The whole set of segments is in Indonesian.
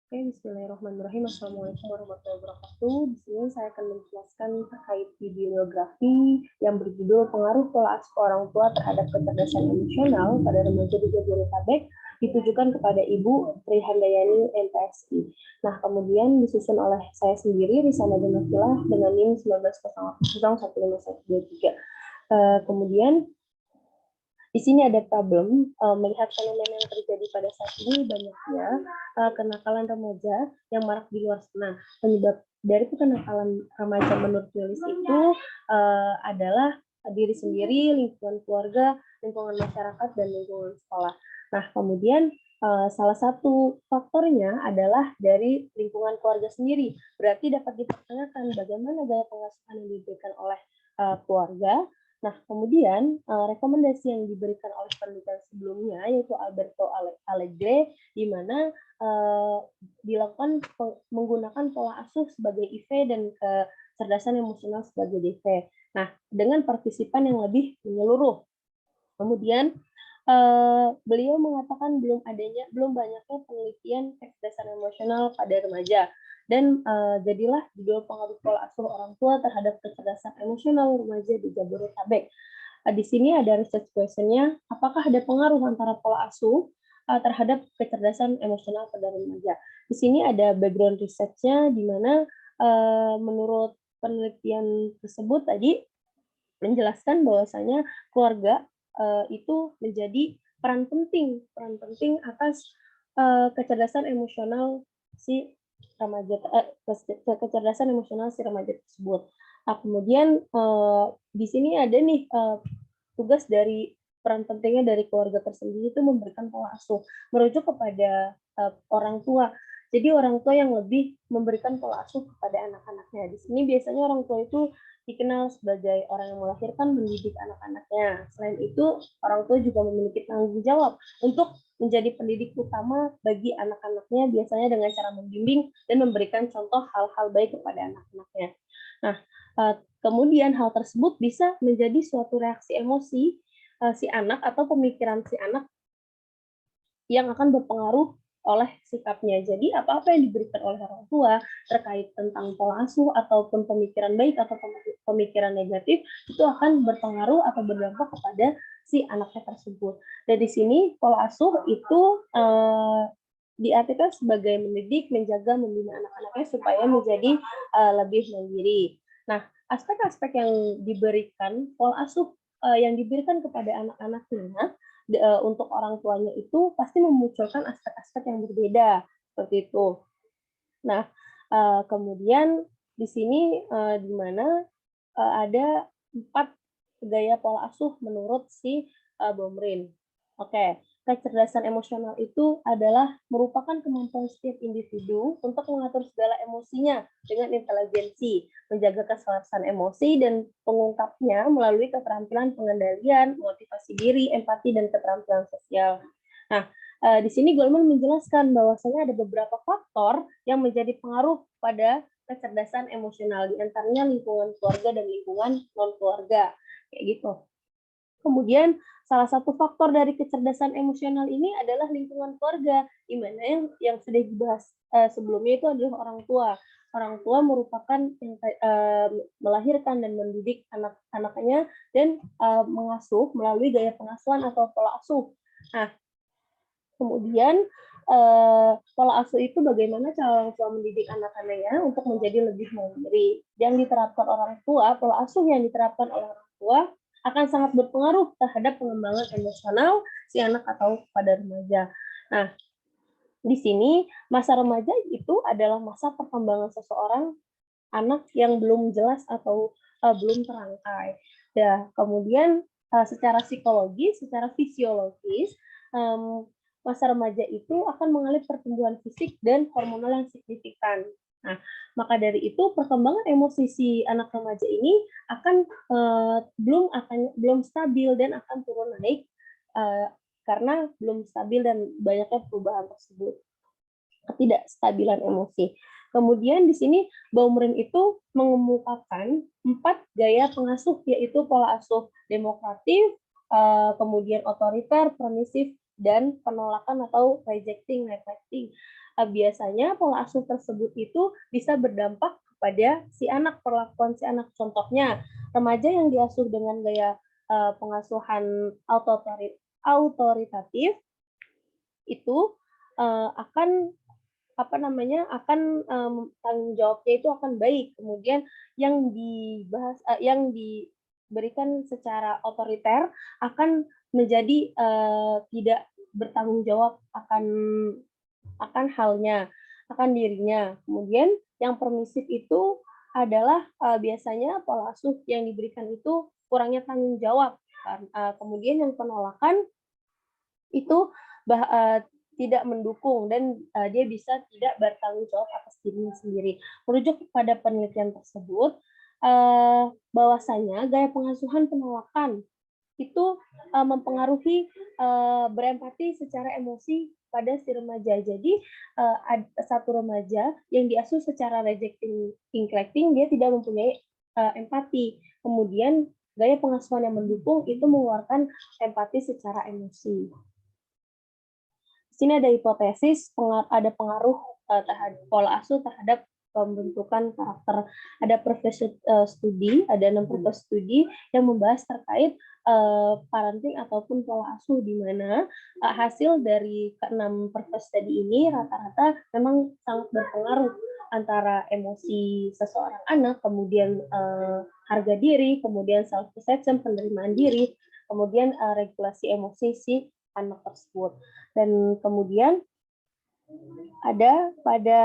Oke, bismillahirrahmanirrahim. Assalamualaikum warahmatullahi wabarakatuh. Di sini saya akan menjelaskan terkait bibliografi yang berjudul Pengaruh Pola Asuh Orang Tua Terhadap Kecerdasan Emosional pada Remaja di Jabodetabek, ditujukan kepada Ibu Tri Handayani, MPSI. Nah, kemudian disusun oleh saya sendiri, Risana Janafilah, dengan NIM 19.01523. Kemudian di sini ada problem melihat fenomena yang terjadi pada saat ini banyaknya kenakalan remaja yang marak di luar sana. Penyebab dari kenakalan remaja menurut Julis itu adalah diri sendiri, lingkungan keluarga, lingkungan masyarakat, dan lingkungan sekolah. Nah, kemudian salah satu faktornya adalah dari lingkungan keluarga sendiri. Berarti dapat dipertanyakan bagaimana gaya pengasuhan yang diberikan oleh keluarga. Nah, kemudian rekomendasi yang diberikan oleh penelitian sebelumnya yaitu Alberto Alegre, di mana dilakukan menggunakan pola asuh sebagai IV dan kecerdasan emosional sebagai DV. Nah, dengan partisipan yang lebih menyeluruh. Kemudian beliau mengatakan belum banyaknya penelitian kecerdasan emosional pada remaja. Dan jadilah judul pengaruh pola asuh orang tua terhadap kecerdasan emosional remaja di Jabodetabek. Di sini ada research question-nya, apakah ada pengaruh antara pola asuh terhadap kecerdasan emosional pada remaja? Di sini ada background research-nya, di mana menurut penelitian tersebut tadi menjelaskan bahwasanya keluarga itu menjadi peran penting atas kecerdasan emosional si remaja kecerdasan emosional si remaja tersebut. Nah, kemudian di sini ada nih tugas dari peran pentingnya dari keluarga tersendiri itu memberikan pola asuh, merujuk kepada orang tua. Jadi orang tua yang lebih memberikan pola asuh kepada anak-anaknya. Di sini biasanya orang tua itu dikenal sebagai orang yang melahirkan, mendidik anak-anaknya. Selain itu, orang tua juga memiliki tanggung jawab untuk menjadi pendidik utama bagi anak-anaknya, biasanya dengan cara membimbing dan memberikan contoh hal-hal baik kepada anak-anaknya. Nah, kemudian hal tersebut bisa menjadi suatu reaksi emosi si anak atau pemikiran si anak yang akan berpengaruh oleh sikapnya. Jadi apa-apa yang diberikan oleh orang tua terkait tentang pola asuh ataupun pemikiran baik atau pemikiran negatif itu akan berpengaruh atau berdampak kepada si anaknya tersebut. Dan di sini pola asuh itu diartikan sebagai mendidik, menjaga, membina anak-anaknya supaya menjadi lebih mandiri. Nah, aspek-aspek yang diberikan pola asuh yang diberikan kepada anak-anaknya untuk orang tuanya itu pasti memunculkan aspek-aspek yang berbeda seperti itu. Nah, kemudian di sini di mana ada 4 gaya pola asuh menurut si Baumrind. Oke, kecerdasan emosional itu adalah merupakan kemampuan setiap individu untuk mengatur segala emosinya dengan intelijensi, menjaga keselarasan emosi dan pengungkapnya melalui keterampilan pengendalian, motivasi diri, empati, dan keterampilan sosial. Nah, di sini Goleman menjelaskan bahwasanya ada beberapa faktor yang menjadi pengaruh pada kecerdasan emosional, di antaranya lingkungan keluarga dan lingkungan non-keluarga, kayak gitu. Kemudian salah satu faktor dari kecerdasan emosional ini adalah lingkungan keluarga, di mana yang sudah dibahas sebelumnya itu adalah orang tua. Orang tua merupakan yang melahirkan dan mendidik anak-anaknya dan mengasuh melalui gaya pengasuhan atau pola asuh. Nah, kemudian pola asuh itu bagaimana cara orang tua mendidik anak-anaknya untuk menjadi lebih mandiri. Yang diterapkan orang tua, pola asuh yang diterapkan oleh orang tua akan sangat berpengaruh terhadap pengembangan emosional si anak atau pada remaja. Nah, di sini masa remaja itu adalah masa perkembangan seseorang anak yang belum jelas atau belum terangkai. Ya, kemudian secara psikologis, secara fisiologis, masa remaja itu akan mengalami pertumbuhan fisik dan hormonal yang signifikan. Nah, maka dari itu perkembangan emosi si anak remaja ini akan belum stabil dan akan turun naik karena belum stabil dan banyaknya perubahan tersebut. Ketidakstabilan emosi. Kemudian di sini Baumrind itu mengemukakan 4 gaya pengasuh, yaitu pola asuh demokratif, kemudian otoriter, permisif, dan penolakan atau rejecting, neglecting. biasanya pola asuh tersebut itu bisa berdampak kepada si anak, perlakuan si anak. Contohnya, remaja yang diasuh dengan gaya pengasuhan autoritatif itu akan tanggung jawabnya itu akan baik. Kemudian yang yang diberikan secara otoriter akan menjadi tidak bertanggung jawab akan halnya, akan dirinya. Kemudian yang permisif itu adalah biasanya pola asuh yang diberikan itu kurangnya tanggung jawab. Kemudian yang penolakan itu tidak mendukung dan dia bisa tidak bertanggung jawab atas dirinya sendiri. Merujuk kepada penelitian tersebut, bahwasanya gaya pengasuhan penolakan itu mempengaruhi berempati secara emosi pada si remaja. Jadi ada satu remaja yang diasuh secara rejecting neglecting, dia tidak mempunyai empati. Kemudian gaya pengasuhan yang mendukung itu mengeluarkan empati secara emosi. Di sini ada hipotesis ada pengaruh terhadap pola asuh terhadap pembentukan karakter. Ada purpose studi, ada 6 purpose studi yang membahas terkait parenting ataupun pola asuh, di mana hasil dari ke-6 purpose study ini rata-rata memang sangat berpengaruh antara emosi seseorang anak, kemudian harga diri, kemudian self perception, penerimaan diri, kemudian regulasi emosi si anak tersebut. Dan kemudian ada pada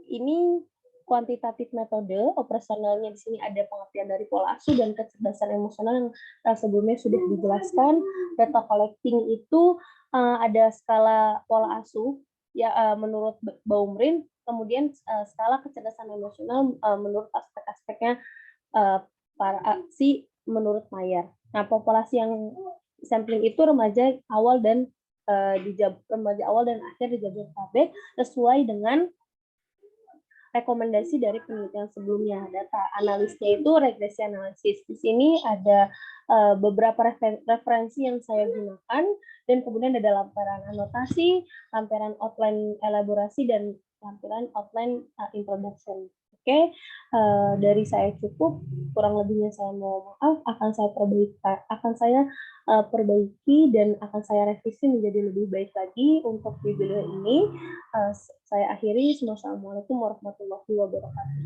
ini kuantitatif metode operasionalnya. Di sini ada pengertian dari pola asuh dan kecerdasan emosional yang sebelumnya sudah dijelaskan. Data collecting itu ada skala pola asuh ya menurut Baumrind, kemudian skala kecerdasan emosional menurut aspek-aspeknya menurut Mayer. Nah, populasi yang sampling itu remaja awal dan remaja awal dan akhir di Jabodetabek sesuai dengan rekomendasi dari penelitian sebelumnya. Data analisnya itu regresi analisis. Di sini ada beberapa referensi yang saya gunakan, dan kemudian ada lampiran anotasi, lampiran outline elaborasi, dan lampiran outline introduction. Oke, dari saya cukup. Kurang lebihnya saya mohon maaf. Akan saya perbaiki dan akan saya revisi menjadi lebih baik lagi untuk video ini. Saya akhiri. Wassalamualaikum warahmatullahi wabarakatuh.